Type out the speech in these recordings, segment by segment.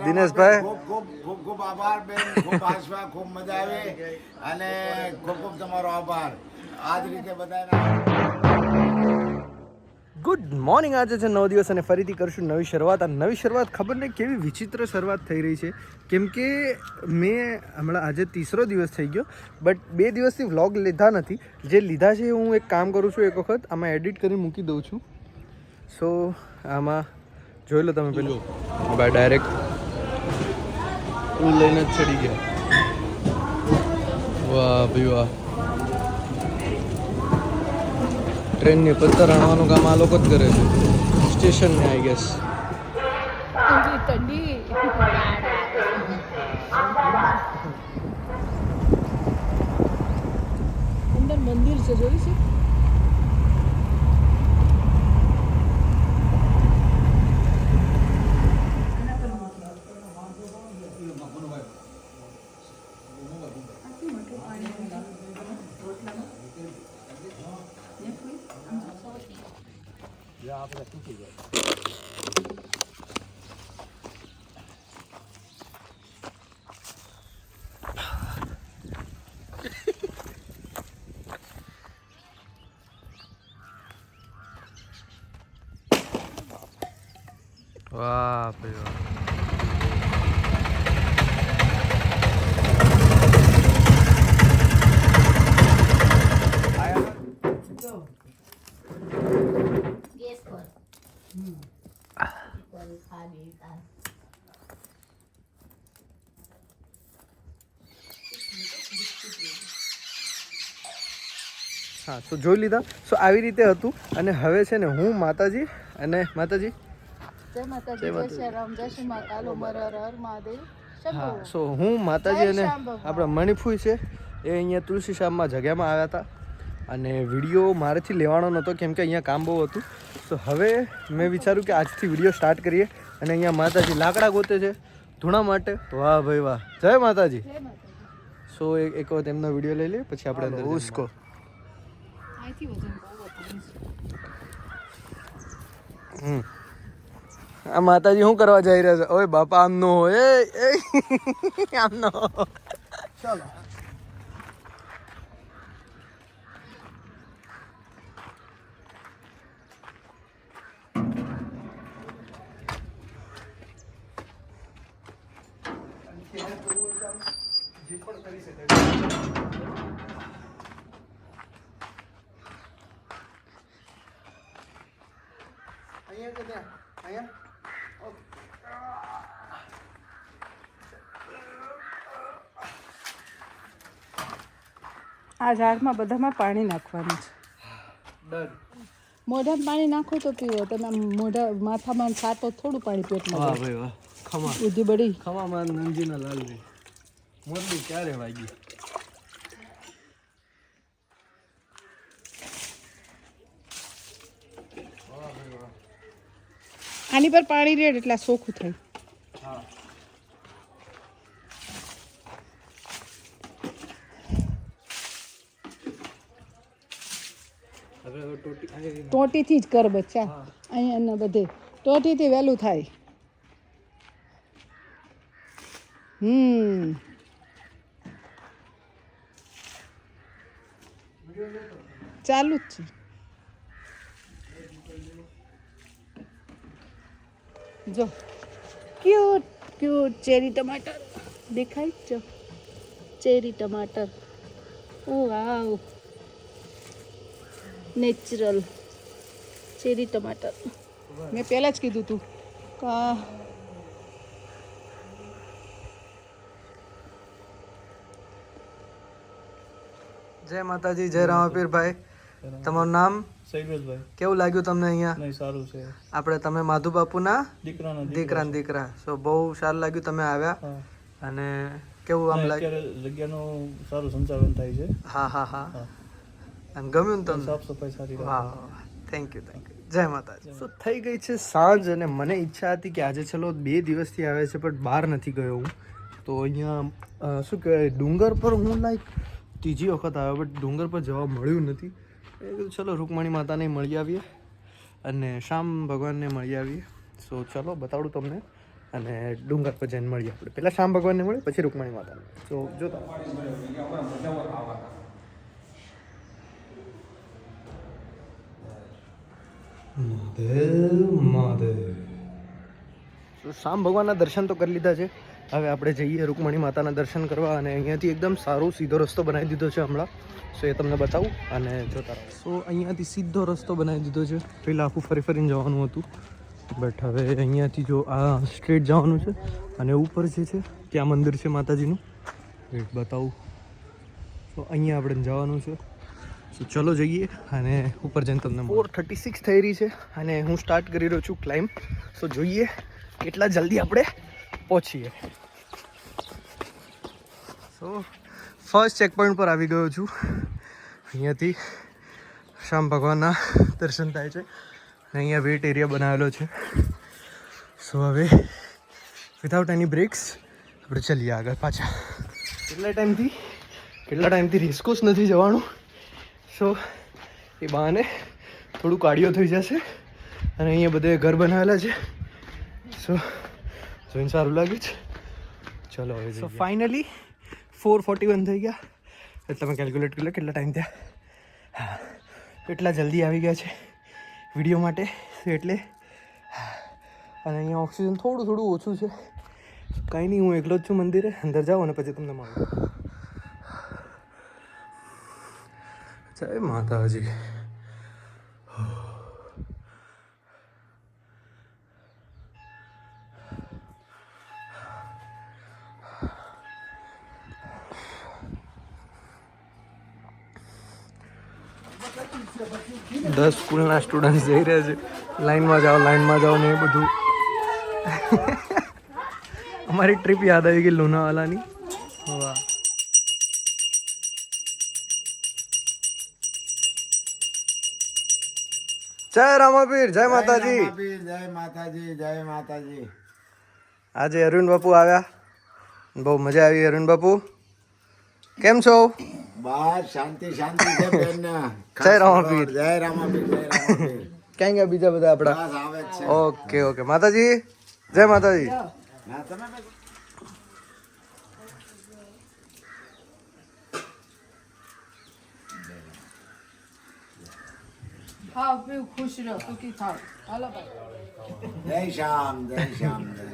દિનેશભાઈ ખૂબ આભાર બેન, ખૂબ આશા, ખૂબ મજા આવે અને ખૂબ તમારો આભાર. આ જ રીતે બધાને ગુડ મોર્નિંગ. આજે છે 9 દિવસ અને ફરીથી કરશું નવી શરૂઆત. આ નવી શરૂઆત ખબર નહીં કેવી વિચિત્ર શરૂઆત થઈ રહી છે, કેમ કે મેં હમણાં આજે 3રો દિવસ થઈ ગયો, બટ 2 દિવસથી વ્લોગ લીધા નથી. જે લીધા છે હું એક કામ કરું છું, એક વખત આમાં એડિટ કરીને મૂકી દઉં છું. સો આમાં જોઈ લો તમે પેલું બાય ડાયરેક્ટ લઈને જ ચડી ગયા. વાહ ભાઈ વાહ. ટ્રેનની પત્તર આણવાનું કામ આ લોકો જ કરે છે સ્ટેશનને, આઈ ગેસ. અંદર મંદિર છે, જોયું છે? વાહ ભાઈ વાહ. હા, તો જોઈ લીધા. સો આવી રીતે હતું. અને હવે છે ને હું માતાજી અને માતાજી જય માતાજી, જય શ્રી રામ, જય શ્રી મા કાલો મર હર હર મહાદેવ. હા, સો હું માતાજી અને આપણા મણિફૂઈ છે એ અહીંયા તુલસી શ્યામમાં જગ્યામાં આવ્યા હતા, અને વિડીયો મારેથી લેવાનો નહોતો કેમ કે અહીંયા કામ બહુ હતું. તો હવે મેં વિચાર્યું કે આજથી વિડીયો સ્ટાર્ટ કરીએ. અને અહીંયા માતાજી લાકડા ગોતે છે ધૂણા માટે. વાહ ભાઈ વાહ, જય માતાજી. સો એક વખત એમનો વિડીયો લઈ લઈએ, પછી આપણે અંદર ઉસકો. આ માતાજી શું કરવા જઈ રહ્યા છે? ઓય બાપા, આમ નો હોય, આમ નો. ચાલો. જે પણ કરી શકે. અહીંયા કે ત્યાં? અહીંયા. આ ઝાડમાં બધામાં પાણી નાખવાનું છે. ડન. મોઢામાં પાણી નાખો તો પીવો, તમે મોઢા માથામાં છાતો થોડું પાણી પેટમાં. વાહ ભાઈ વાહ. ખમા બુદ્ધિ બળી. ખમામાં નંદીના લાલભાઈ મોરબી ક્યારે વાગી? આની પર પાણી રેડ એટલે આ ચોખ્ખું થાય. હા. ટોટીથી જ કર બચ્ચા, અહીંયા બધે ટોટીથી વહેલું થાય. ચાલુ જ છે. જો ક્યુટ ક્યુટ ચેરી ટમાટર દેખાય છે. ચેરી ટમાટર, ઓ વાવ, નેચરલ ચેરી ટમાટર. મેં પહેલાં જ કીધું તું કા. જય માતાજી, જય રામાપીરભાઈ. તમારું નામ? શૈલેષભાઈ. કેવું લાગ્યું તમને અહીંયા? નહીં, સારું છે. આપણે તમે માધુ બાપુના દીકરાના દીકરા. સો બહુ સારું લાગ્યું તમે આવ્યા. હા. અને કેવું આમ લાગ્યું? અત્યારે જગ્યાનું સારું સંચાલન થાય છે. હા હા હા. અને ગમ્યું ને તમને? સાફ સફાઈ સારી રહે. વાહ, થેન્ક યુ થેન્ક યુ. જય માતાજી. સો થઈ ગઈ છે સાંજ, અને મને ઈચ્છા હતી કે આજે ચલો 2 દિવસથી આવે છે પણ બહાર નથી ગયો હું. તો અહીંયા શું કહેવાય, ડુંગર પર હું લાઈક 3જી વખત આવ્યો, બટ ડુંગર પર જવા મળ્યું નથી. એ કીધું ચલો રૂકમણી માતાને મળી આવીએ અને શ્યામ ભગવાનને મળી આવીએ. સો ચલો બતાડું તમને. અને ડુંગર પર જઈને મળીએ આપણે. પહેલાં શ્યામ ભગવાનને મળીએ, પછી રૂકમણી માતાને. તો જોતા તો શ્યામ ભગવાનના દર્શન તો કરી લીધા છે. હવે આપણે જઈએ રૂકમણી માતાના દર્શન કરવા, અને અહીંયાથી એકદમ સારો સીધો રસ્તો બનાવી દીધો છે હમણાં. સો એ તમને બતાવું અને જોતા રહો. સો અહીંયાથી સીધો રસ્તો બનાવી દીધો છે. પહેલાં આખું ફરી ફરીને જવાનું હતું, બટ હવે અહીંયાથી જો આ સ્ટ્રેટ જવાનું છે. અને ઉપર જે છે ત્યાં મંદિર છે માતાજીનું, વેટ બતાવું. તો અહીંયા આપણે જવાનું છે. સો ચલો જઈએ અને ઉપર જઈને તમને 4:36 થઈ રહી છે અને હું સ્ટાર્ટ કરી રહ્યો છું ક્લાઇમ્બ. સો જોઈએ કેટલા જલ્દી આપણે પહોંચીએ. સો ફર્સ્ટ ચેક પોઈન્ટ પર આવી ગયો છું. અહીંયાથી શ્યામ ભગવાનના દર્શન થાય છે અને અહીંયા વેટ એરિયા બનાવેલો છે. સો હવે વિધાઉટ એની બ્રેક્સ આપણે ચલીએ આગળ પાછા. કેટલા ટાઈમથી રેસકોર્સ નથી જવાનું. સો એ બહાને થોડું કાર્ડિયો થઈ જશે. અને અહીંયા બધે ઘર બનાવેલા છે. સો જોઈને સારું લાગે છે. ચલો હવે સો ફાઇનલી 4:41 થઈ ગયા. એટલે મેં કેલ્ક્યુલેટ કરી લો કેટલા ટાઈમ થયા. હા, એટલા જલ્દી આવી ગયા છે વિડીયો માટે. એટલે અને અહીંયા ઓક્સિજન થોડું ઓછું છે. કાંઈ નહીં, હું એકલો જ છું મંદિરે. અંદર જાઉં અને પછી તમને મળું. જય માતાજી. દસ સ્કૂલના સ્ટુડન્ટ જઈ રહ્યા છે. લાઈનમાં જાઓ ને એ બધું. અમારી ટ્રીપ યાદ આવી ગઈ લોનાવાલાની. વાહ. જય રામાપીર, જય માતાજી. જય માતાજી, જય માતાજી. આજે અરુણ બાપુ આવ્યા, બહુ મજા આવી. અરુણ બાપુ કેમ છો? બસ શાંતિ છે બેન. જય રામાપીર. જય રામાપીર, જય રામાપીર. ક્યાં ગયા બીજા બધા આપણા? બસ આવે જ છે. ઓકે માતાજી, જય માતાજી. ના તમે ખાઓ પીઓ ખુશ રહો, સુખી થાઓ. હાલો ભાઈ. જય શ્યામ, જય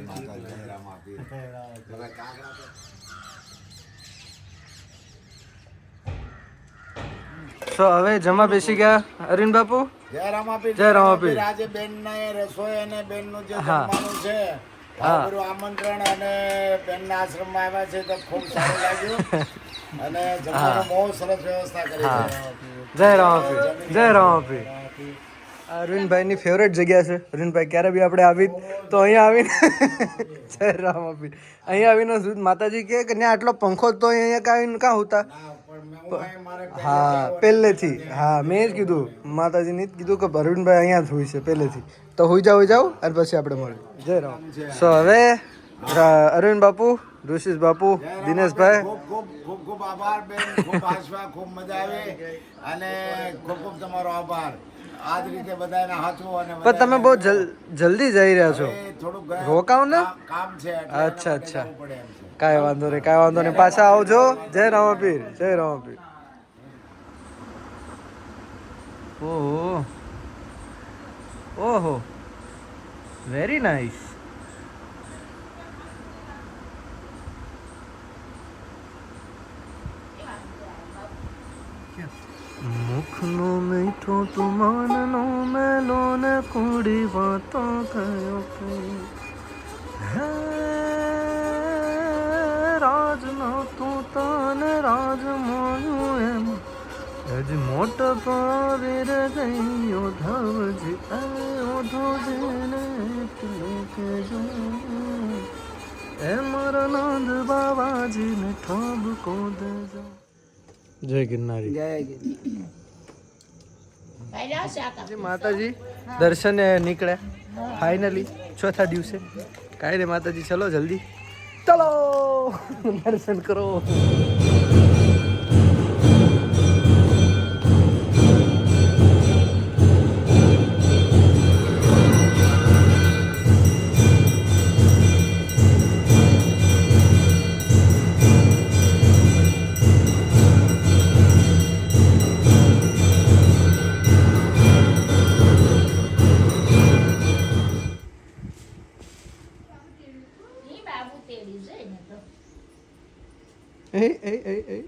માતા, જય રામાપીર. હવે કાગડા સો હવે જમા બેસી ગયા અરુણ બાપુ. જય રામાપીર, જય રામાપીર. આજે બેન ના રસોઈ અને બેન નું જે હા. જમવાનું છે, ભાવભર્યું આમંત્રણ અને બેન ના આશ્રમમાં આવ્યા છે તો ખૂબ સારું લાગ્યું. અને જમવાનું બહુ સરસ વ્યવસ્થા કરી છે. જય રામાપીર. અરવિંદભાઈની ફેવરેટ જગ્યા છે. અરવિંદભાઈ ક્યારે બી આપણે આવી તો અહીંયા આવીને જય રામાપીર અહીંયા આવીને માતાજી કહે કે ત્યાં આટલો પંખો તો અહીંયા આવીને કાં હોતા. હા, પહેલેથી. હા, મેં જ કીધું, માતાજીને જ કીધું કે અરવિંદભાઈ અહીંયા જ હોય છે પહેલેથી. તો હોઈ જાઓ અને પછી આપણે મળીએ. જય રામ. સો હવે અરવિંદ બાપુ, ઋષિશ બાપુ, દિનેશભાઈ, ખૂબ આભાર બેન. ખૂબ આશા, ખૂબ મજા આવી અને ખૂબ તમારો આભાર. આ જ રીતે બધાને હાથો અને પણ તમે બહુ જલ્દી જઈ રહ્યા છો. થોડુંક રોકાવ ને. કામ છે. અચ્છા. કાંઈ વાંધો નહીં. પાછા આવજો. જય રામાપીર. ઓહો, વેરી નાઇસ. મુખનો મીઠો તું મનનો મેલો ને કુડી વાતો કયો હે રાજનો તું તને રાજ મોયું એમ જ મોટ પાવીર ગયો ધવજી ઓઢો જેને કે જો એ મારા નંદ બાબાજીને ઠબકો દેજો. જય ગિરનારી. માતાજી દર્શને નીકળ્યા ફાઇનલી ચોથા દિવસે. કાંઈ રે માતાજી, ચલો જલ્દી ચલો દર્શન કરો. એ